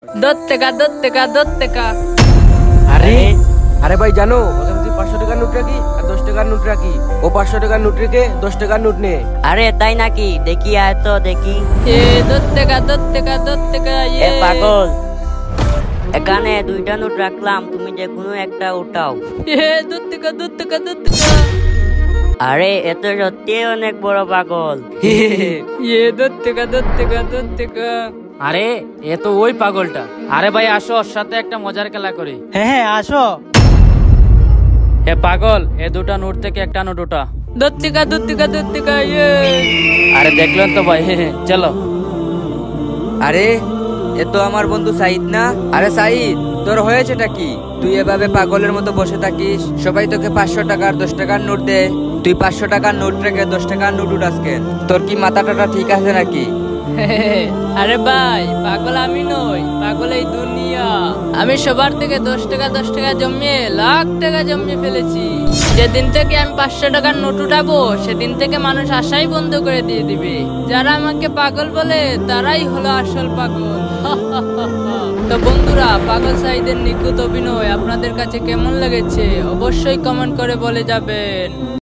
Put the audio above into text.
দশ টাকা। আরে আরে ভাই জানো ওখানে তুই 500 টাকার নোট রাখি আর 10 টাকার নোট রাখি, ও 500 টাকার নোট রেখে 10 টাকার নোট নে। আরে তাই নাকি? দেখি আয় তো দেখি। দশ টাকা। এ পাগল, এখানে দুইটা নোট রাখলাম, তুমি যে কোনো একটা উঠাও। দশ টাকা। আরে এত সত্যি অনেক বড় পাগল। দশ টাকা। আরে এ তো ওই পাগলটা। আরে ভাই আসো, ওর সাথে একটা মজার খেলা করি। হ্যাঁ আসো। হে পাগল, এ দুটা নোট থেকে একটা নোট ওঠা। দশ টাকা। আরে দেখলেন তো ভাই, চলো। আরে এ তো আমার বন্ধু সাইদ না? আরে সাইদ, তোর হয়েছেটা কি? তুই এভাবে পাগলের মতো বসে থাকিস, সবাই তোকে 500 টাকা আর 10 টাকার নোট দে, তুই 500 টাকার নোট রেখে 10 টাকার নোট উঠাস কেন? তোর কি মাথা টাটা ঠিক আছে নাকি? আরে ভাই, পাগল আমি নই, পাগল এই দুনিয়া। আমি সবার থেকে 10 টাকা জমিয়ে লাখ টাকা জমিয়ে ফেলেছি। যেদিন থেকে আমি 500 টাকার নোট উঠাবো সেদিন থেকে মানুষ আশাই বন্ধ করে দিয়ে দিবে। যারা আমাকে পাগল বলে তারাই হলো আসল পাগল। তো বন্ধুরা, পাগল সাইদের নিখুঁত অভিনয় আপনাদের কাছে কেমন লেগেছে অবশ্যই কমেন্ট করে বলে যাবেন।